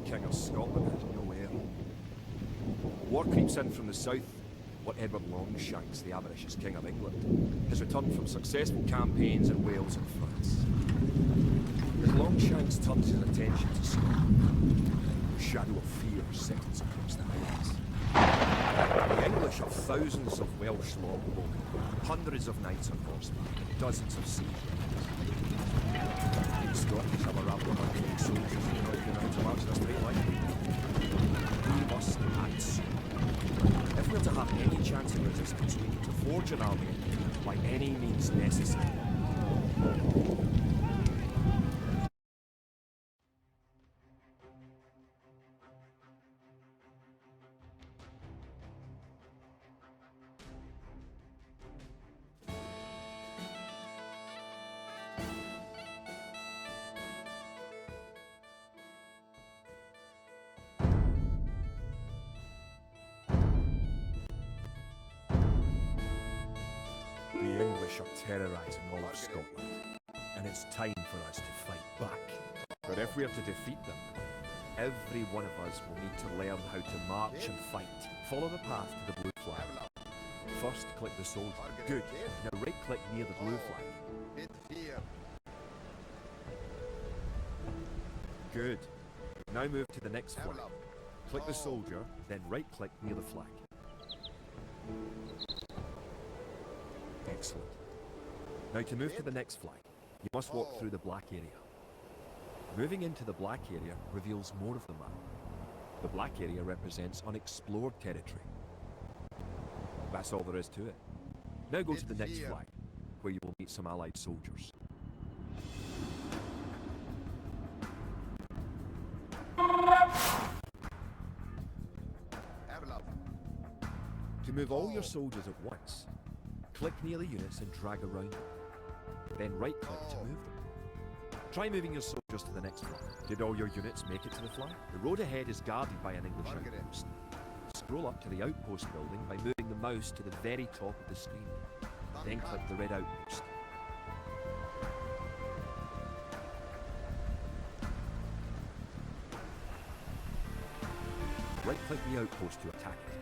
King of Scotland has no heir. War creeps in from the south. What Edward Longshanks, the avaricious King of England, has returned from successful campaigns in Wales and France. As Longshanks turns his attention to Scotland, a shadow of fear settles across the Highlands. The English have thousands of Welsh longbowmen, hundreds of knights on horseback, and dozens of siege The Scottish have a rabble of untrained soldiers who are not even how to march in a straight line. We must act soon. If we're to have any chance of resistance, we need to forge an army by any means necessary. The English are terrorising all of Scotland, and it's time for us to fight back. But if we are to defeat them, every one of us will need to learn how to march and fight. Follow the path to the blue flag. First, click the soldier. Good. Now right-click near the blue flag. Good. Now move to the next flag. Click the soldier, then right-click near the flag. Excellent. Now to move to the next flag, you must walk through the black area. Moving into the black area reveals more of the map. The black area represents unexplored territory. That's all there is to it. Now go to the next flag, where you will meet some allied soldiers. To move all your soldiers at once, click near the units and drag around them. Then right-click to move them. Try moving your soldiers to the next flag. Did all your units make it to the flag? The road ahead is guarded by an English outpost. Scroll up to the outpost building by moving the mouse to the very top of the screen. Then click the red outpost. Right-click the outpost to attack it.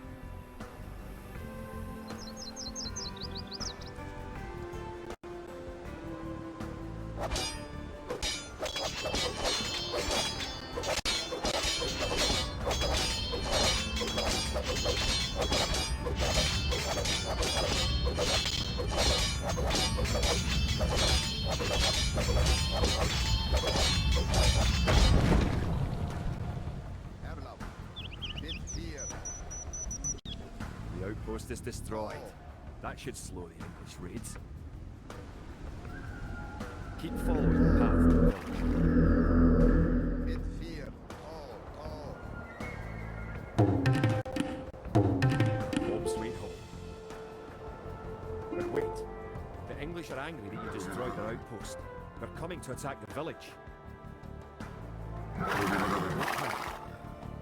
The outpost is destroyed. That should slow the English raids. Keep following the path to the village. Home sweet home. But wait, the English are angry that you destroyed their outpost. They're coming to attack the village.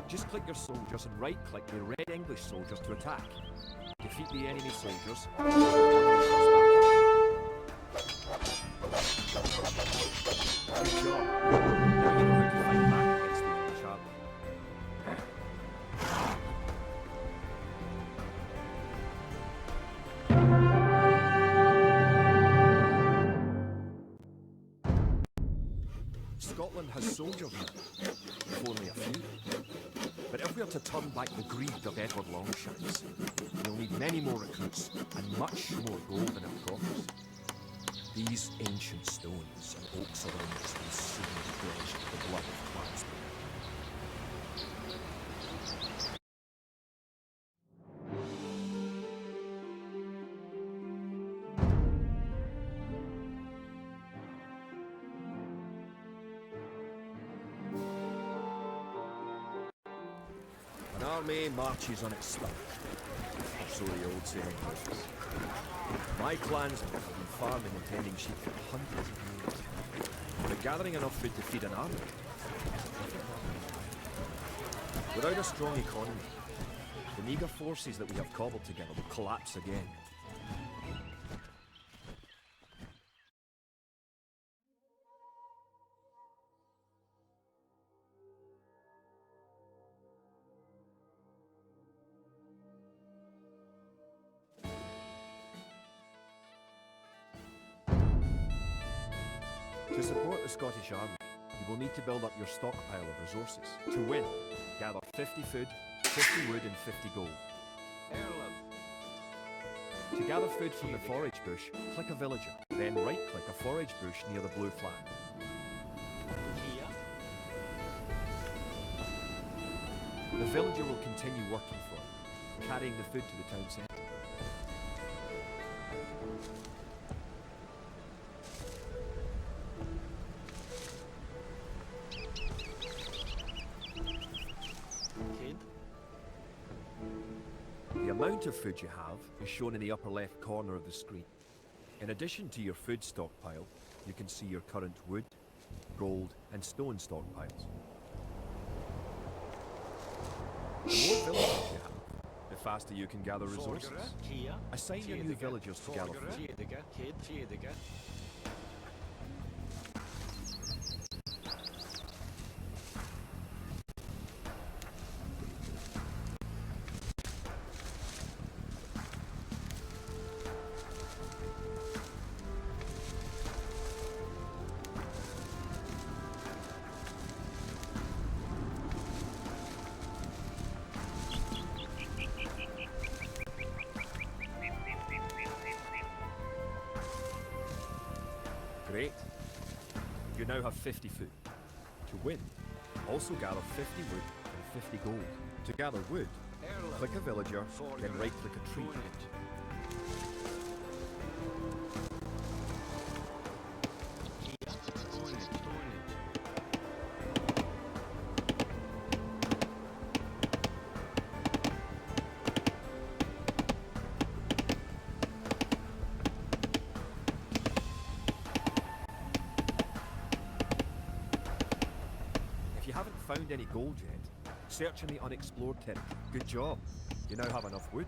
Just click your soldiers and right-click the red English soldiers to attack. Defeat the enemy soldiers. Good job. Now you know how to fight back against the English army. Scotland has soldiers now, if only a few. But if we are to turn back the greed of Edward Longshanks, we'll need many more recruits and much more gold in our coffers. These ancient stones and oaks around us will soon be drenched with the blood of clansmen. An army marches on its stomach, or so the old saying goes. My clansmen have been farming and tending sheep for hundreds of years. But gathering enough food to feed an army. Without a strong economy, the meagre forces that we have cobbled together will collapse again. To support the Scottish Army, you will need to build up your stockpile of resources. To win, gather 50 food, 50 wood and 50 gold. To gather food from the forage bush, click a villager, then right-click a forage bush near the blue flag. The villager will continue working for you, carrying the food to the town centre. The amount of food you have is shown in the upper left corner of the screen. In addition to your food stockpile, you can see your current wood, gold and stone stockpiles. The more villagers you have, the faster you can gather resources. Assign your new villagers to gather food. Great. You now have 50 food. To win, also gather 50 wood and 50 gold. To gather wood, click a villager, then right-click a tree. If you haven't found any gold yet, search in the unexplored territory. Good job. You now have enough wood.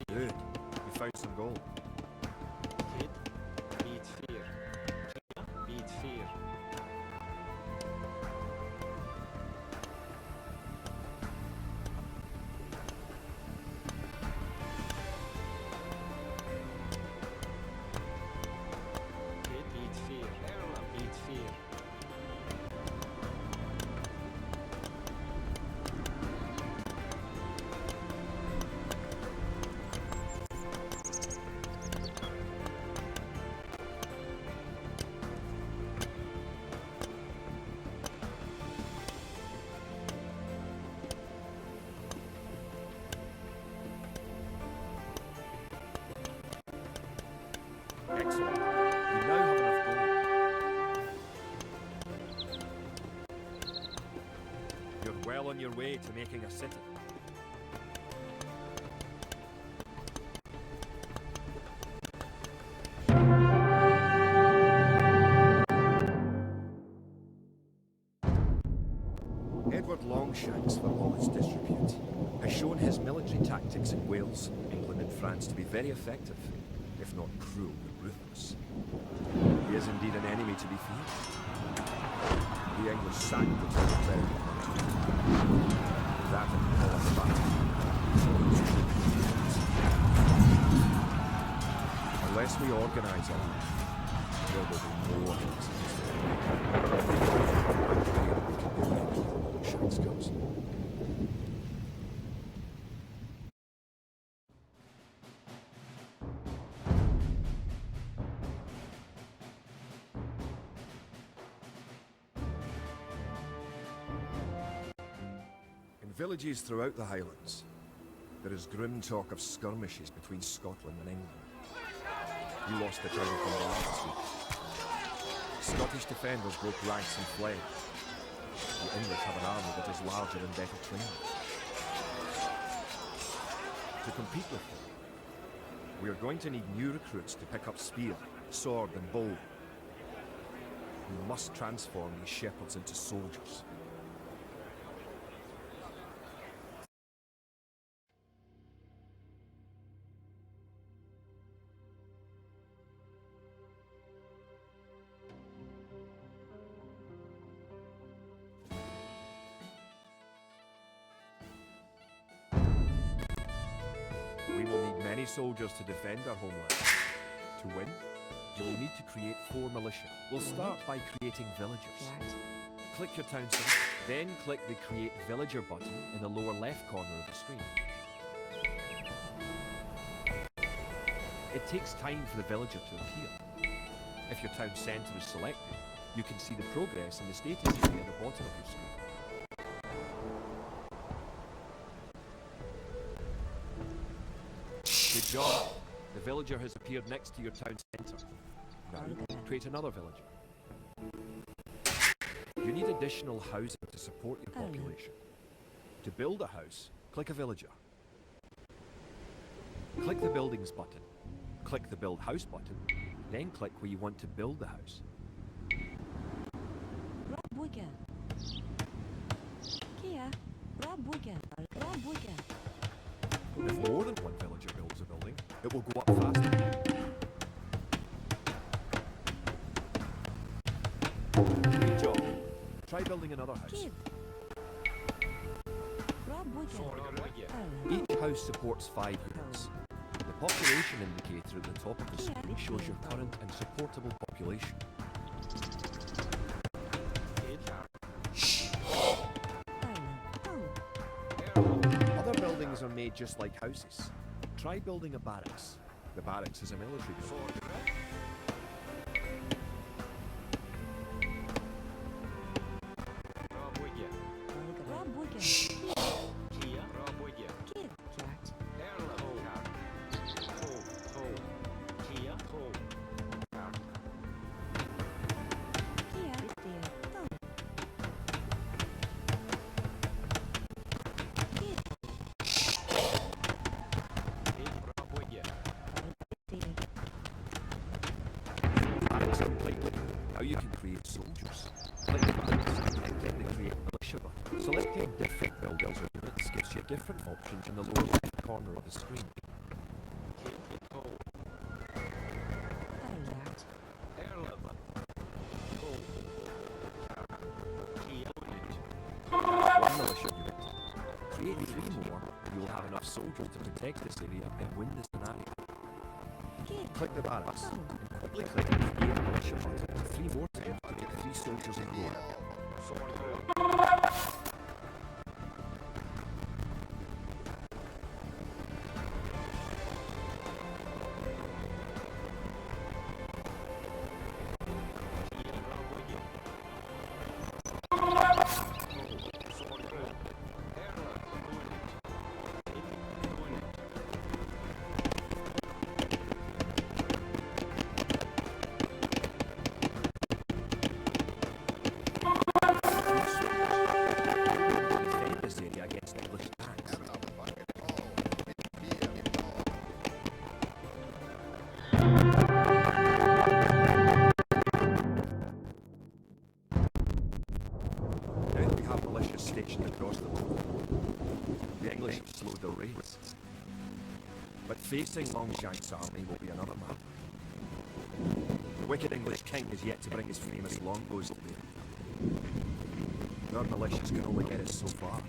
Good. You found some gold. Excellent. You now have enough gold. You're well on your way to making a city. Edward Longshanks, for all his disrepute, has shown his military tactics in Wales, England and France to be very effective, if not cruel and ruthless. He is indeed an enemy to be feared. The English sacked the town of Cleric. That and all of the battle. Unless we organise our there will be more Longshanks goes. Villages throughout the Highlands, there is grim talk of skirmishes between Scotland and England. You lost the town of Dundee last week. Scottish defenders broke ranks and fled. The English have an army that is larger and better trained. To compete with them, we are going to need new recruits to pick up spear, sword and bow. We must transform these shepherds into soldiers. many soldiers to defend our homeland. To win, you will need to create 4 militia. We'll start by creating villagers. Click your town center, then click the Create Villager button in the lower left corner of the screen. It takes time for the villager to appear. If your town centre is selected, you can see the progress in the status area at the bottom of your screen. Good job! The villager has appeared next to your town centre. Now, create another villager. You need additional housing to support your population. To build a house, click a villager. Click the Buildings button. Click the Build House button, then click where you want to build the house. If more than one villager builds a building, it will go up faster. Good job. Try building another house. Each house supports 5 units. The population indicator at the top of the screen shows your current and supportable population. Other buildings are made just like houses. Try building a barracks. The barracks is a military building. Now you can create soldiers. Click the buttons and then the Create Militia button. Selecting different buildings or units gives you different options in the lower left corner of the screen. One militia unit. Create 3 more, and you will have enough soldiers to protect this area and win the scenario. Click the barracks, and quickly click the Create Militia button 3 more times to get 3 soldiers in row. Stationed across the border. The English have slowed their raids. But facing Longshank's army will be another matter. The wicked English king is yet to bring his famous longbows to bear. Our militias can only get us so far.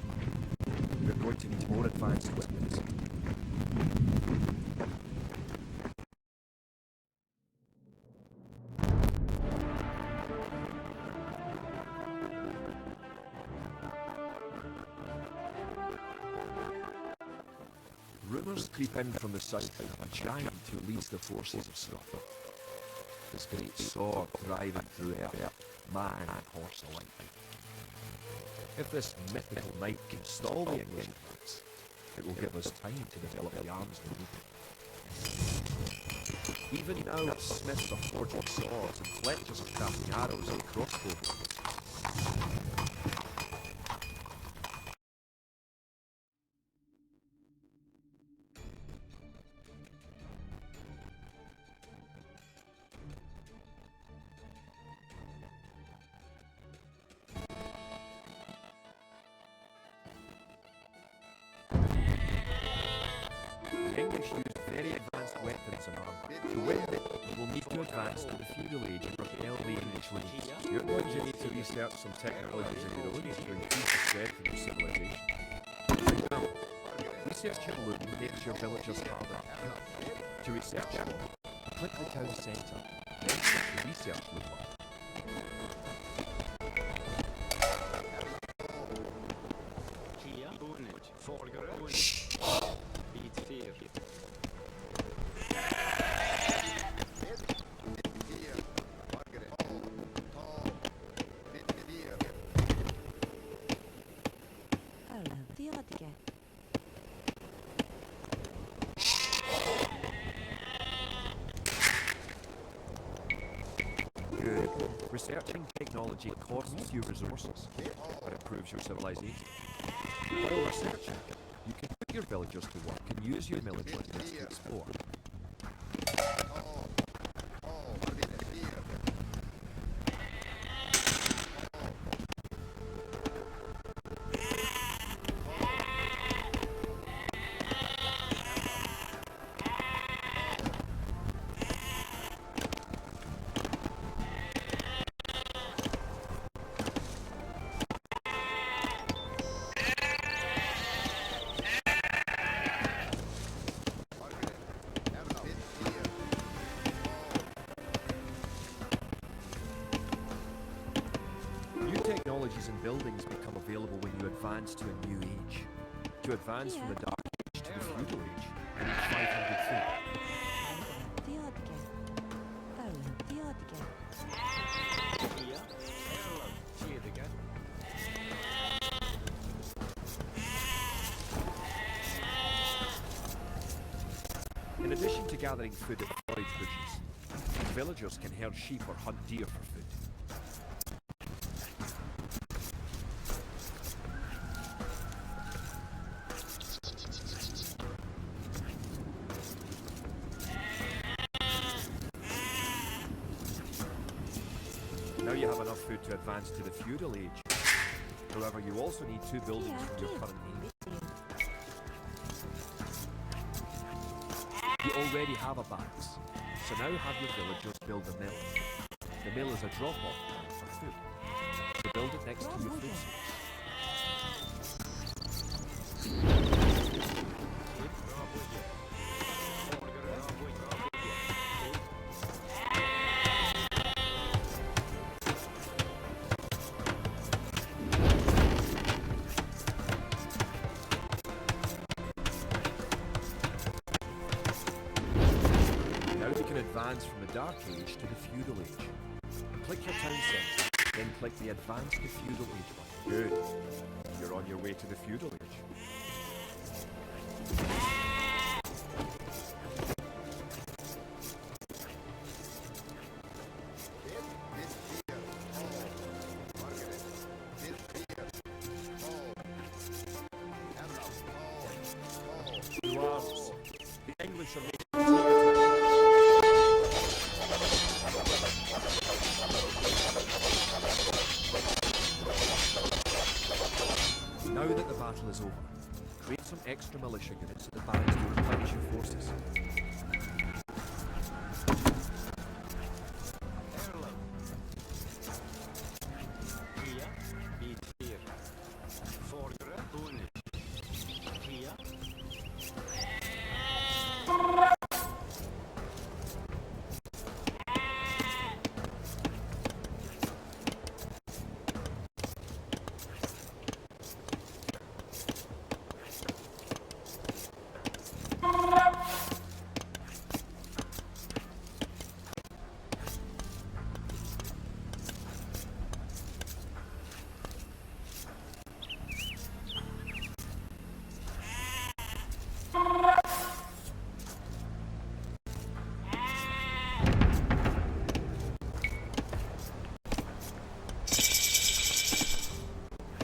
We're going to need more advanced weapons. Rumours creep in from the south of a giant who leads the forces of Scotland. His great sword driving through air, man and horse alike. If this mythical knight can stall the English attacks, it will give us time to develop the arms we need. Even now, smiths are forging swords and fletchers are crafting arrows and crossbows. The English used very advanced weapons and armour. To win, we will need to advance to the feudal age and repel the English lead. You're going to need to research some technologies of your own to increase the strength of your civilization. For example, Researching loot makes your villagers harder to kill. To research more, click the town centre, then click the research loot button. Kia, Bonnet, Folgare, Bit 4. Good. Researching technology costs you resources, but improves your civilization. While researching, you can put your villagers to work and use your military units to explore. New technologies and buildings become available when you advance to a new age. To advance from the Dark Age to the Feudal Age, you need 500 feet. Kia, Kedega, In addition to gathering food at forage bushes, villagers can herd sheep or hunt deer for food. Now you have enough food to advance to the Feudal Age. However, you also need 2 buildings from your current age. You already have a barracks, so now have your villagers build a mill. The mill is a drop-off point for food. So build it next to your food source. Now you can advance from the Dark Age to the Feudal Age. Click your town centre, then click the Advance to Feudal Age button. Good. You're on your way to the Feudal Age. Dwarves. The English are making Now that the battle is over, create some extra militia units at the barracks to replenish your forces. Kia, Bit 4. Folgare, Bonnet, Kia,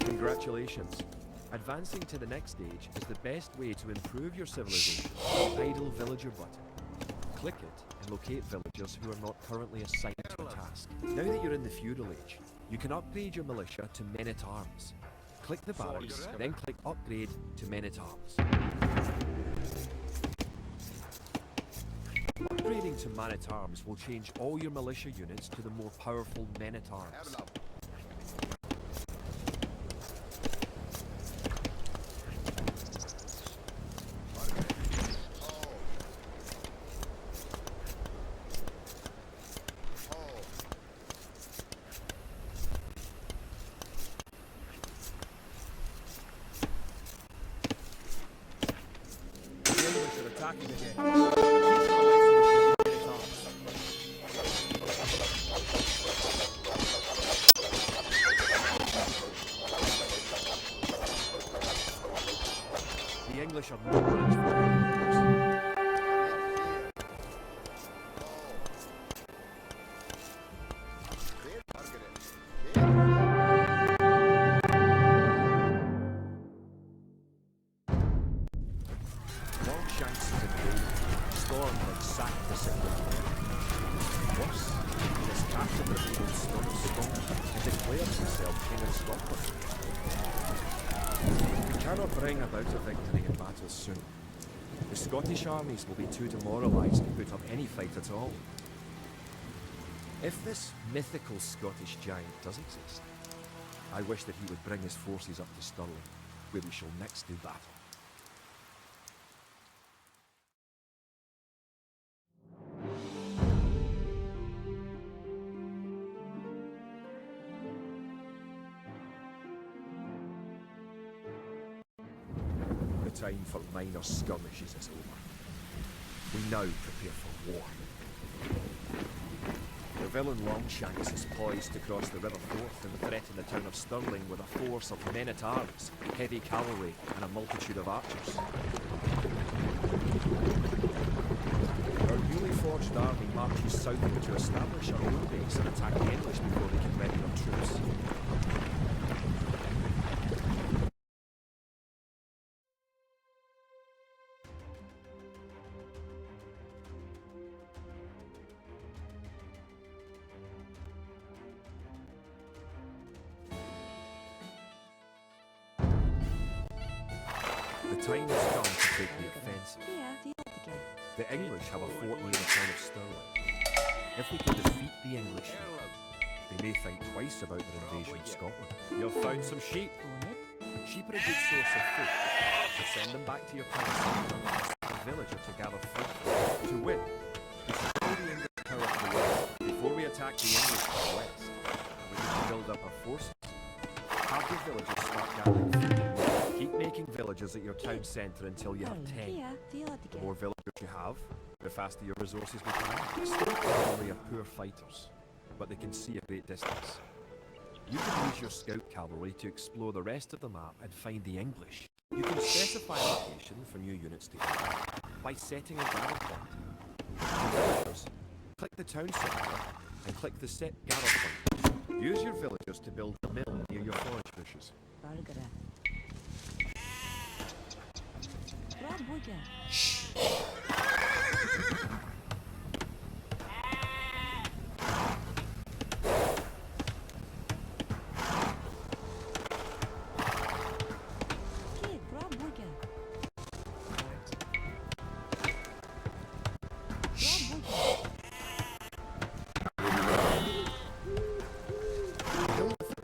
Congratulations. Advancing to the next stage is the best way to improve your civilization. Idle villager button. Click it and locate villagers who are not currently assigned to a task. Now that you're in the Feudal Age, you can upgrade your militia to men-at-arms. Click the barracks, then click Upgrade to men-at-arms. Upgrading to man-at-arms will change all your militia units to the more powerful men-at-arms. attacking again. Teach them a lesson with your men-at-arms. The English are no match for the Highlanders. Longshanks is invaded. Storm had sacked the city. Worse, he has captured the fabled Stone of Scotland and declared himself King of Scotland. We cannot bring about a victory in battle soon. The Scottish armies will be too demoralised to put up any fight at all. If this mythical Scottish giant does exist, I wish that he would bring his forces up to Stirling, where we shall next do battle. The time for minor skirmishes is over. We now prepare for war. The villain Longshanks is poised to cross the River Forth and threaten the town of Stirling with a force of men-at-arms, heavy cavalry, and a multitude of archers. Our newly forged army marches southward to establish our own base and attack the English before they can ready their troops. The time has come to take the offensive. The English have a fort near the town of Stirling. If we can defeat the English, they may think twice about their invasion of Scotland. You've found some sheep. Sheep are a good source of food. So send them back to your parents and ask the villager to gather food. To win, we should show the English power to the west before we attack the English to the west. And we need to build up our forces. Have the villagers start gathering food. Keep making villages at your town centre until you have 10. The more villagers you have, the faster your resources will come. Still cavalry are poor fighters, but they can see a great distance. You can use your scout cavalry to explore the rest of the map and find the English. You can specify a location for new units to gather by setting a gather point. For villagers, click the town centre and click the set gather point. Use your villagers to build a mill near your forage bushes.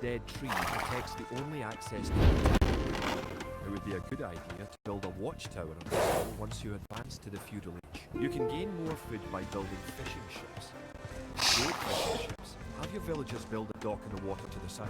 Dead tree protects the only access to the town. It would be a good idea to build a watchtower on the hill once you advance to the feudal age. You can gain more food by building fishing ships. Great fishing ships. Have your villagers build a dock in the water to the south.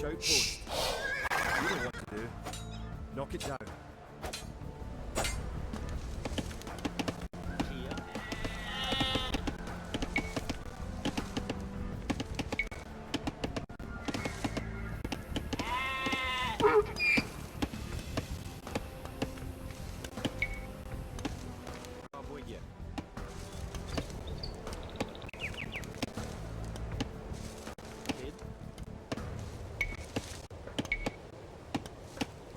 English outpost. You know what to do. Knock it down. Kia. Пробуйте. Хід.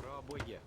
Пробуйте.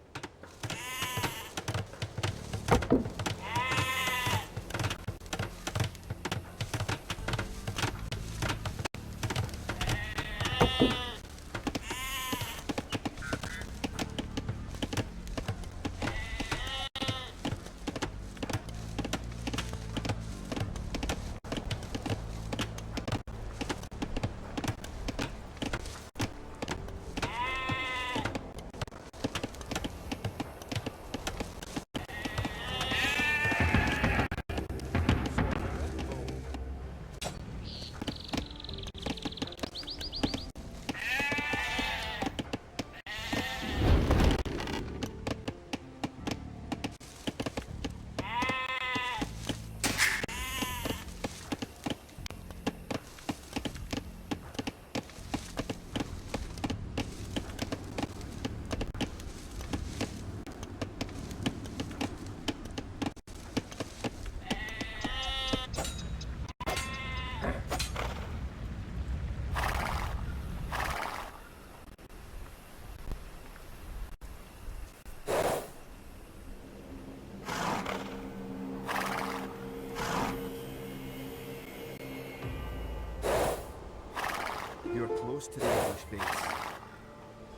You're close to the English base.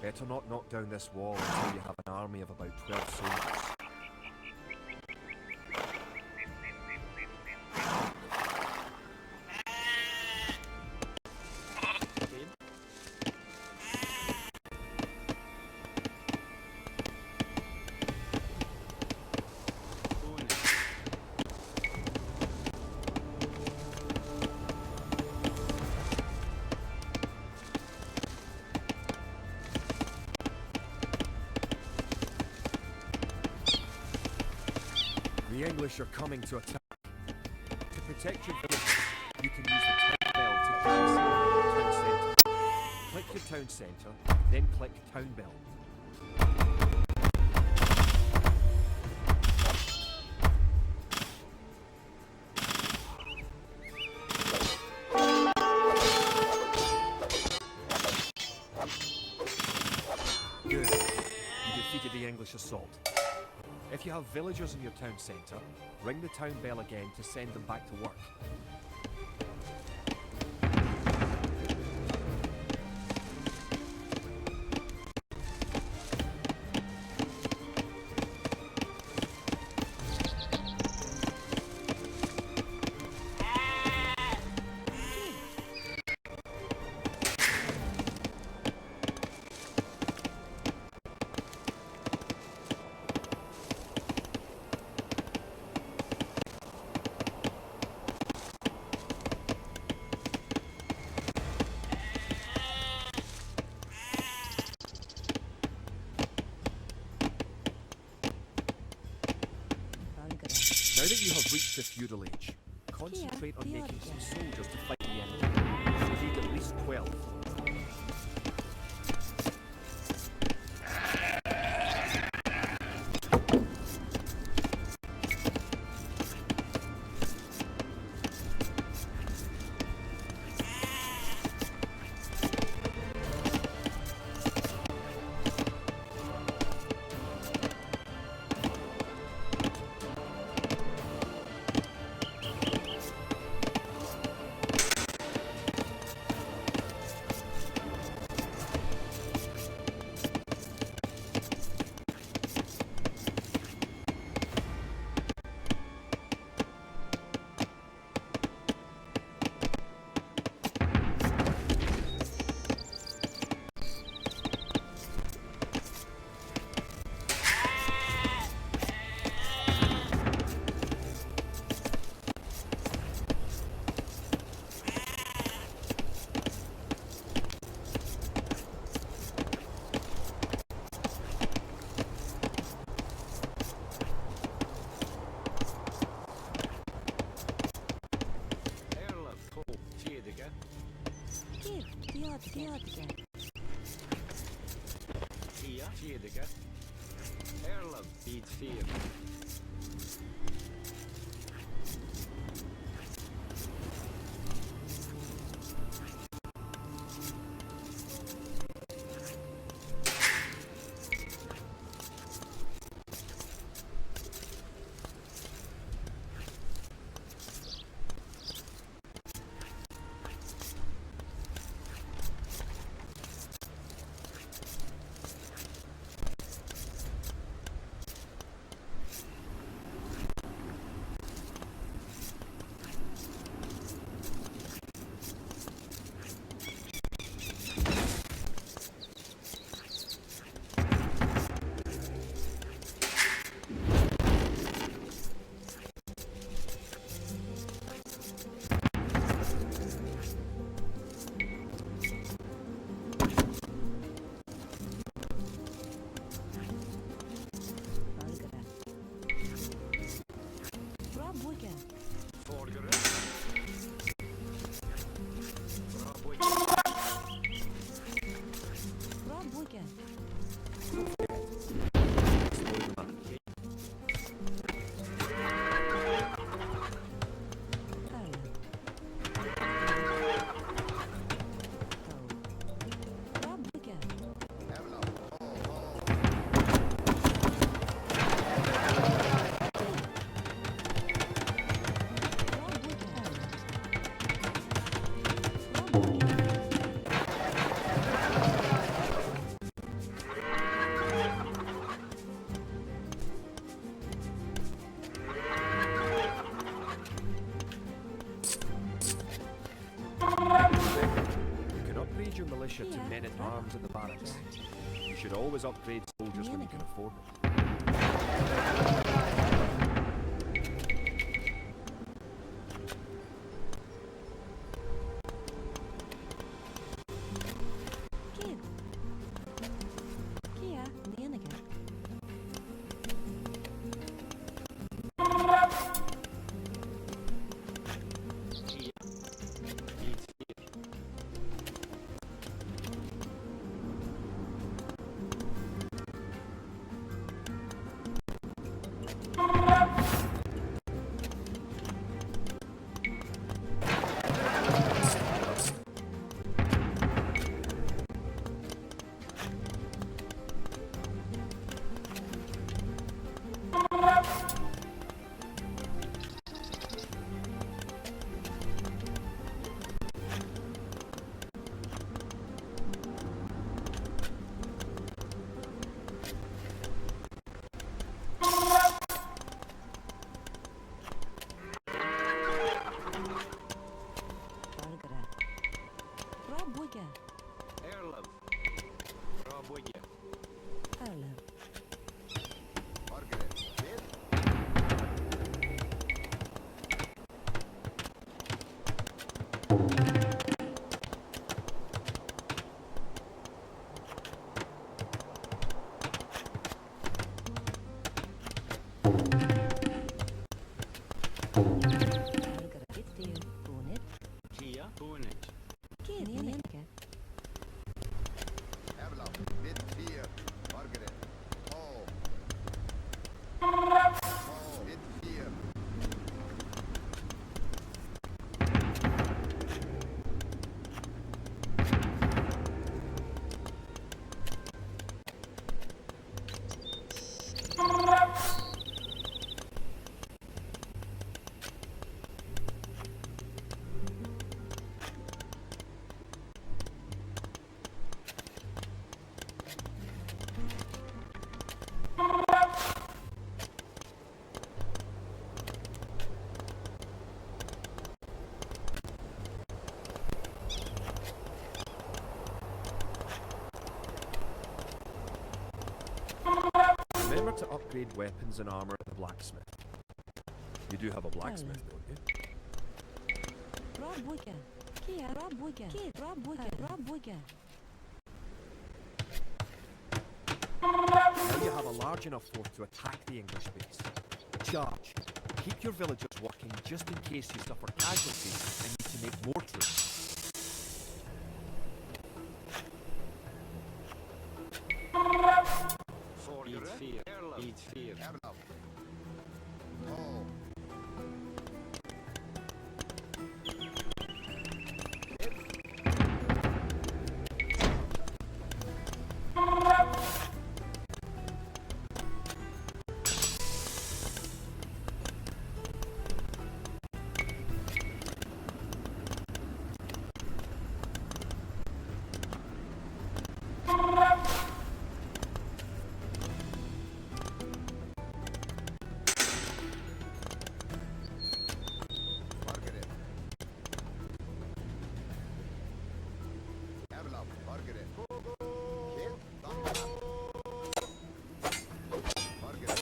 Better not knock down this wall until you have an army of about 12 soldiers. Хід. Уни. The English are coming to attack. To protect your villages, you can use the town bell to garrison your town centre. Click your town centre, then click town bell. Good. You defeated the English assault. If you have villagers in your town centre, ring the town bell again to send them back to work. Now that you have reached the feudal age, concentrate on making some soldiers to fight the enemy. You need at least 12. Tiediger. Erlem. Beat 4. Forgere. You can upgrade your militia to men-at-arms at the barracks. You should always upgrade soldiers when you can afford it. Kia. Beat 4. Erlem. Raboje. Kia. Bonage. Remember to upgrade weapons and armor at the blacksmith. You do have a blacksmith, don't you? Now you have a large enough force to attack the English base. Charge. Keep your villagers working just in case you suffer casualties and need to make more troops. Beat 4. Erlab. Oh. Margaret. Erlab. Margaret. Kill. Damla. Margaret.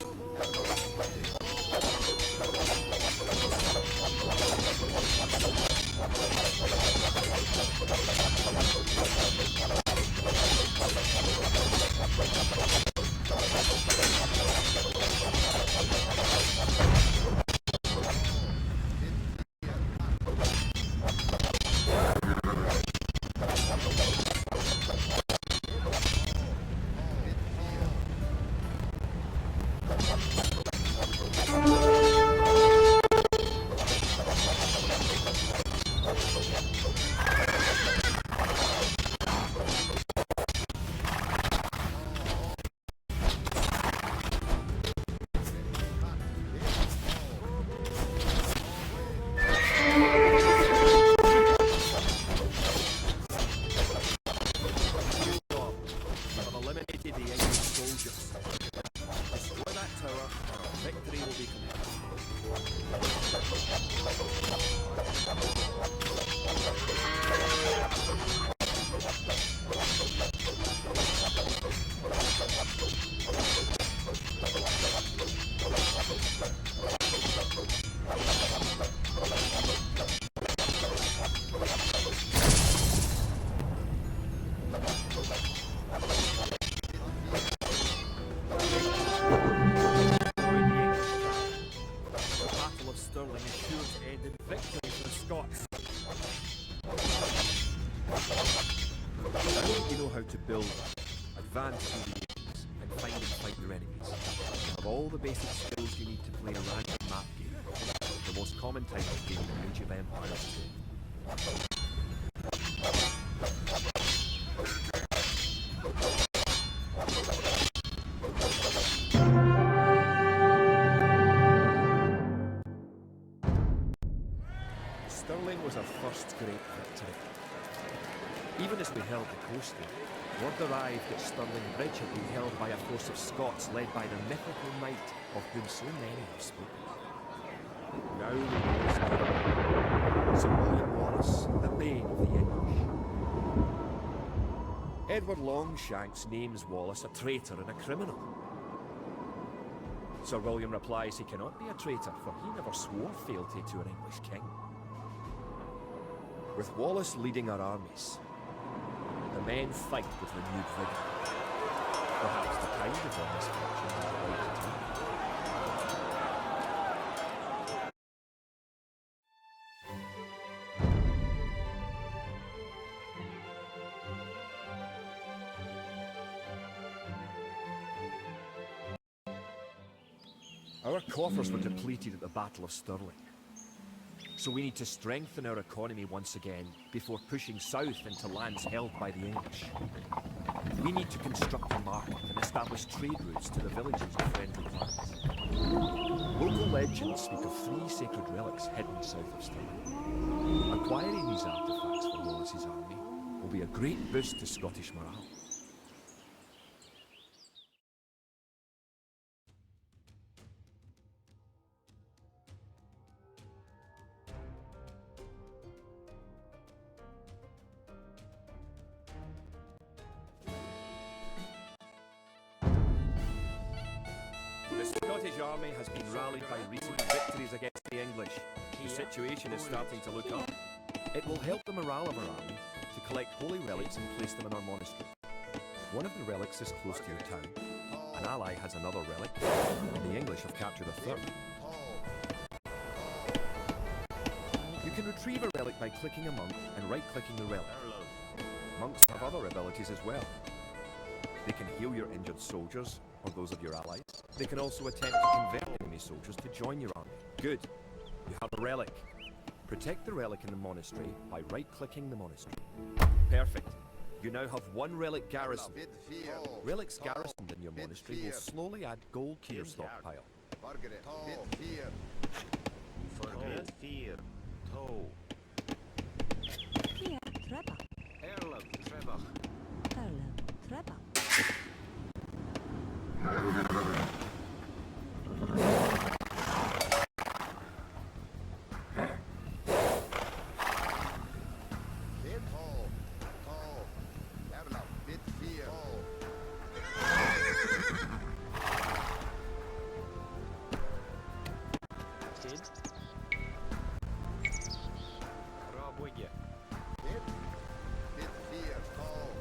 Stop. You have eliminated the English soldiers. Destroy that tower, and our victory will be complete. Destroy the English camp. The Battle of Stirling is sure to end in victory for the Scots. Now that you know how to build, advance through the ages, and find and fight your enemies. You have all the basic skills you need to play a random map game, the most common type of game in Age of Empires 2. Stirling was our first great victory. Even as we held the coast there, word arrived that Stirling Bridge had been held by a force of Scots led by the mythical knight of whom so many have spoken. Now we know his name. Sir William Wallace, the bane of the English. Edward Longshanks names Wallace a traitor and a criminal. Sir William replies he cannot be a traitor, for he never swore fealty to an English king. With Wallace leading our armies, the men fight with renewed vigour. Perhaps the tide of their misfortune is about to turn. Our coffers were depleted at the Battle of Stirling. So we need to strengthen our economy once again before pushing south into lands held by the English. We need to construct a market and establish trade routes to the villages of friendly lands. Local legends speak of 3 sacred relics hidden south of Stirling. Acquiring these artifacts for Wallace's army will be a great boost to Scottish morale. The Scottish army has been rallied by recent victories against the English. The situation is starting to look up. It will help the morale of our army to collect holy relics and place them in our monastery. One of the relics is close to your town. An ally has another relic, and the English have captured a third. You can retrieve a relic by clicking a monk and right-clicking the relic. Monks have other abilities as well. They can heal your injured soldiers, or those of your allies. They can also attempt to convert enemy soldiers to join your army. Good. You have a relic. Protect the relic in the monastery by right-clicking the monastery. Perfect. You now have one relic garrison. Bid fear. Relics garrisoned in your monastery will slowly add gold to your stockpile. Margaret. Bid fear. Forget fear. Toe. Hier, treba. Erlov, Trebach. Erle, treba. Bid toe. Toe. Erlov. Bid fear. Kid. Roboye. Bid. Bid fear. Toe.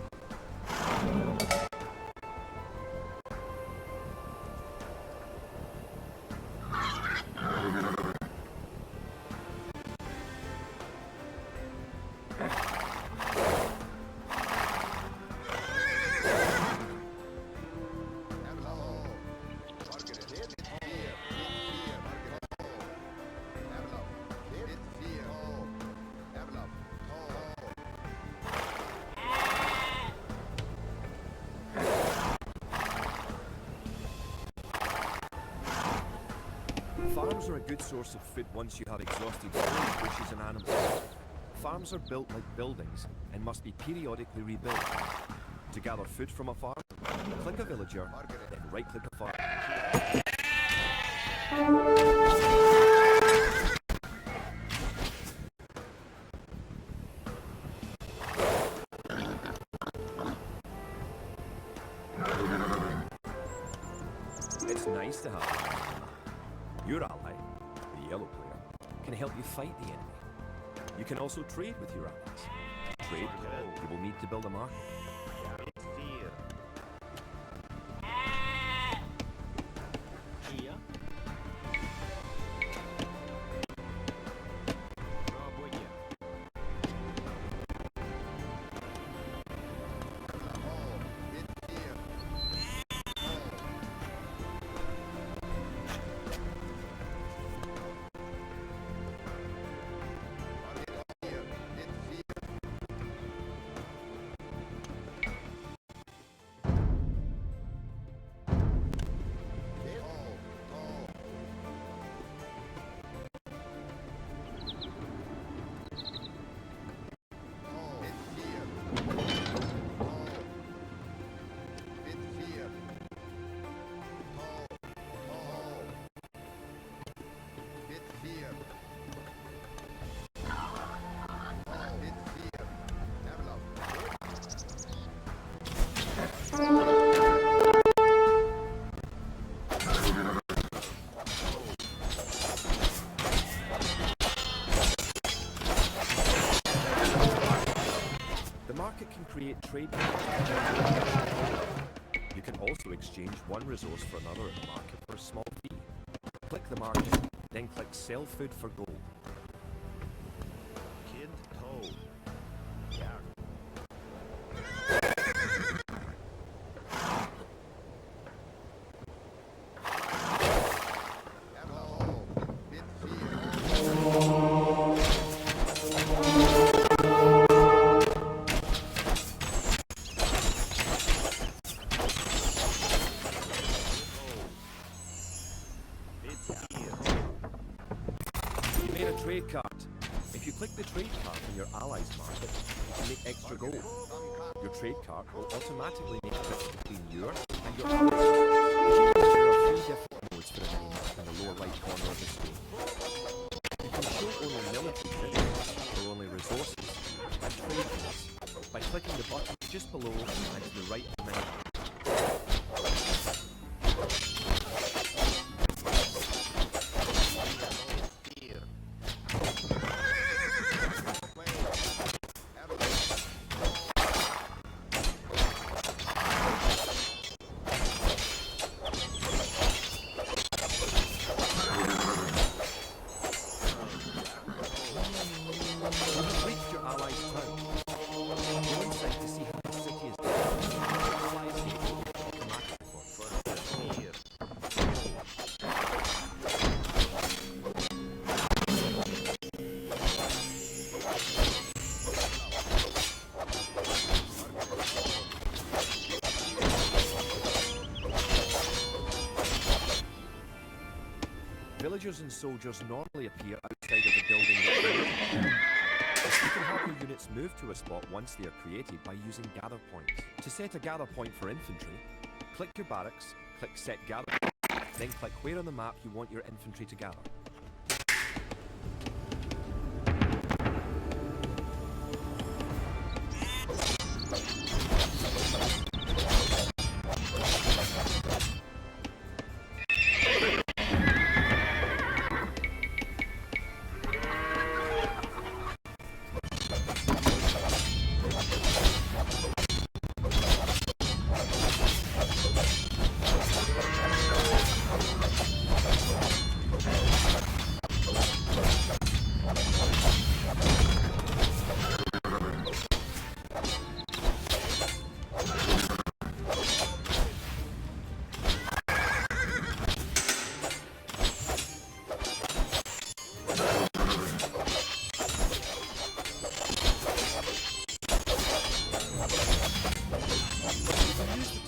Erlov. Margaret. Bid fear. Bid fear. Margaret. Toe. Erlov. Bid fear. Toe. Erlov. Toe. Farms are a good source of food once you have exhausted all bushes and animals. Farms are built like buildings and must be periodically rebuilt. To gather food from a farm, click a villager, then right-click a farm. It's nice to have your ally, the yellow player, can help you fight the enemy. You can also trade with your allies. Trade, you will need to build a market. Fear. Kia. Roboye. Bid fear. Margaret. Fear. Bid fear. Bid. Toe. Toe. Bid fear. Toe. Bid fear. Toe. Toe. Bid fear. Toe. Bid fear. Erlov. The market can create trade. You can also exchange one resource for another in the market for a small fee. Click the market, then click Sell Food for Gold. Kid. Toe. Yark. Erlov. Bid fear. Bid fear. You made a trade card. If you click the trade card in your allies market, you can make extra gold. Your trade card will automatically make trips between your and your allies. There are three different modes for the mini-map in the lower right corner of the screen. You can show only military trips, or only resources, and trade modes by clicking the button just below and to the right of the menu. Fear. Erlov. Villagers and soldiers normally appear outside of the building that they're in. You can have your units move to a spot once they are created by using gather points. To set a gather point for infantry, click your barracks, click Set Gather, then click where on the map you want your infantry to gather.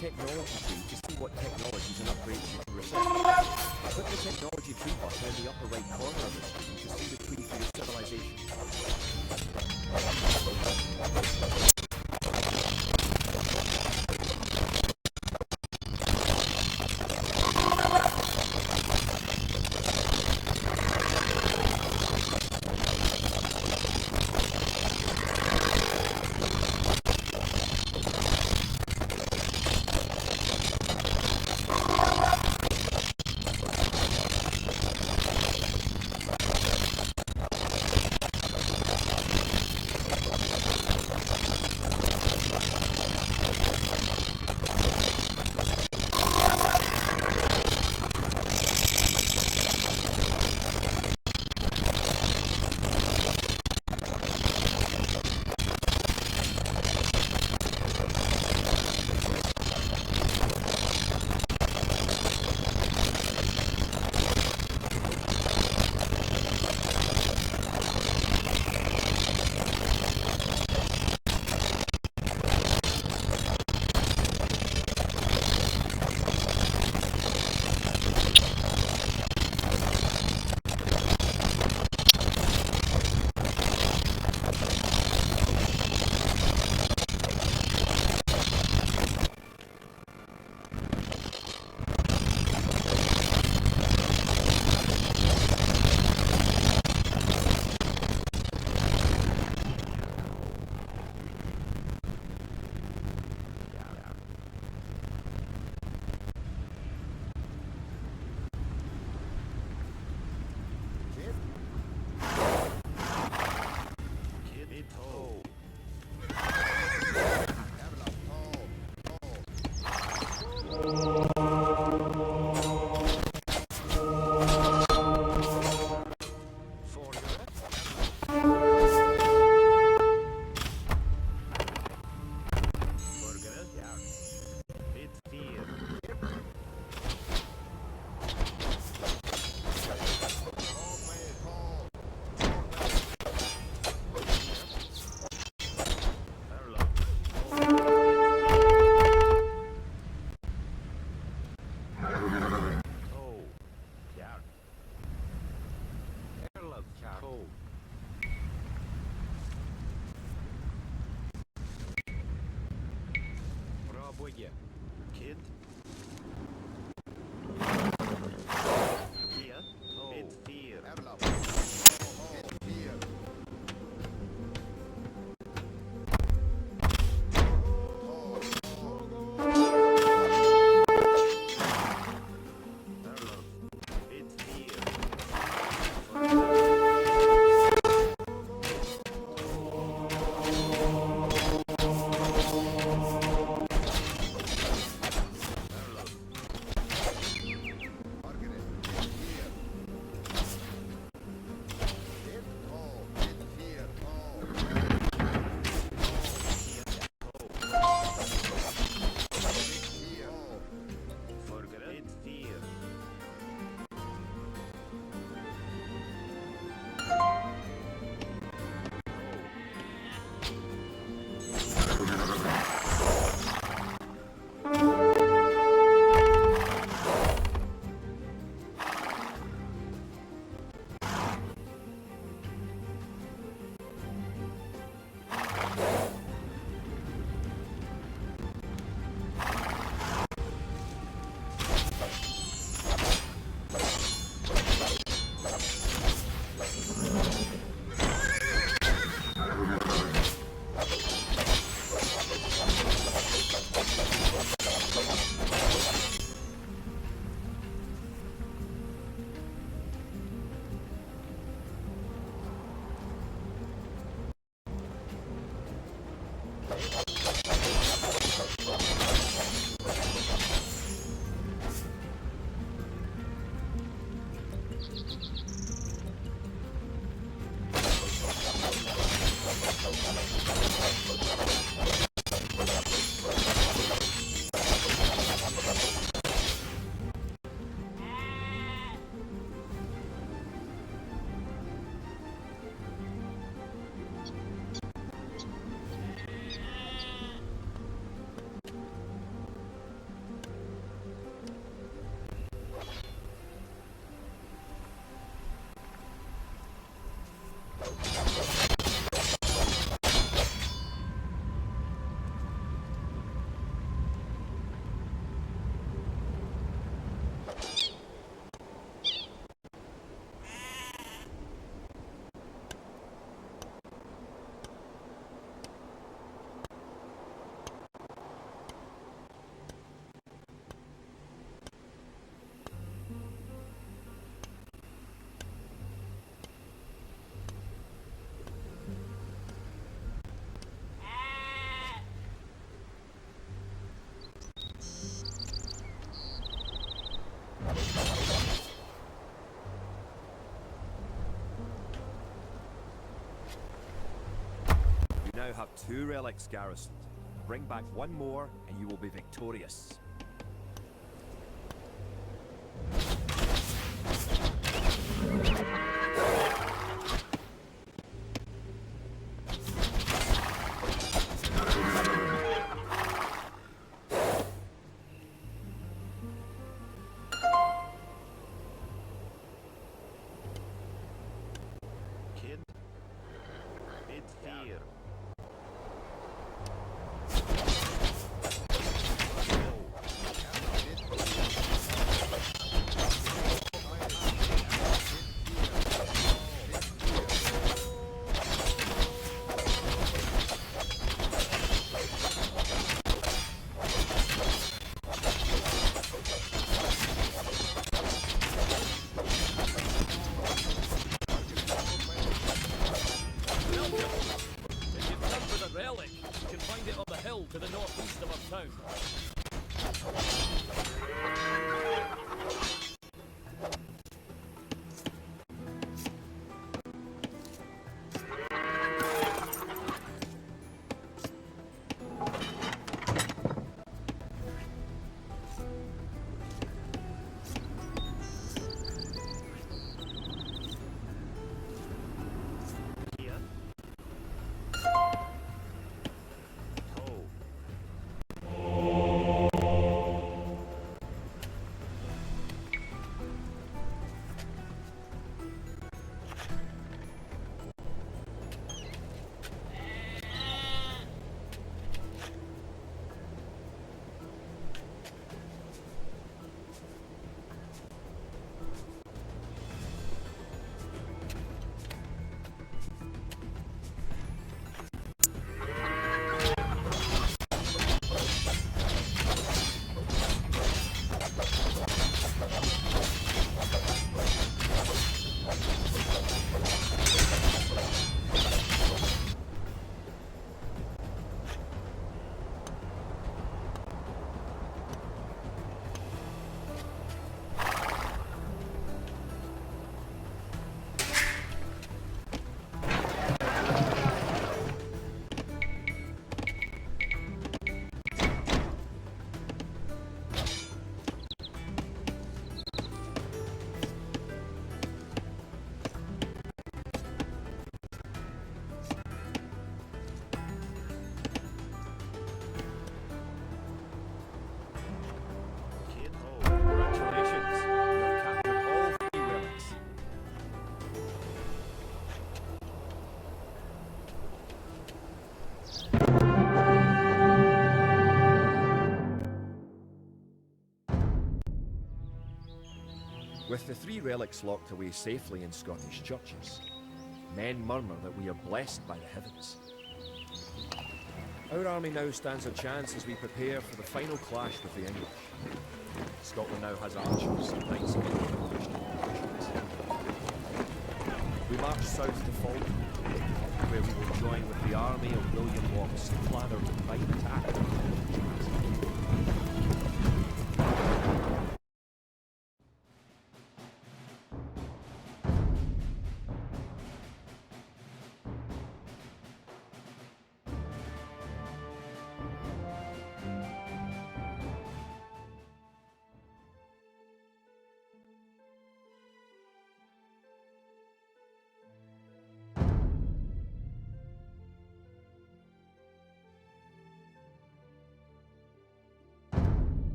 Technology tree to see what technologies and upgrades you can receive. Click the technology tree button in the upper right corner of the screen to see the tree for your civilization. Пробуйте. Kid. Here. Bit fear. Level up. Bit fear. Bit fear. now have 2 relics garrisoned. Bring back 1 more, and you will be victorious. Kid. Mid fear. Welcome! If you've come for the relic, you can find it on the hill to the northeast of our town. Here. Toe. Kid. Oh. Congratulations! You have captured all 3 relics. With the 3 relics locked away safely in Scottish churches, men murmur that we are blessed by the heavens. Our army now stands a chance as we prepare for the final clash with the English. Scotland now has archers, knights of the Christian traditions. We march south to Falkirk, where we will join with the army of William Wallace to plan our combined attack on the English.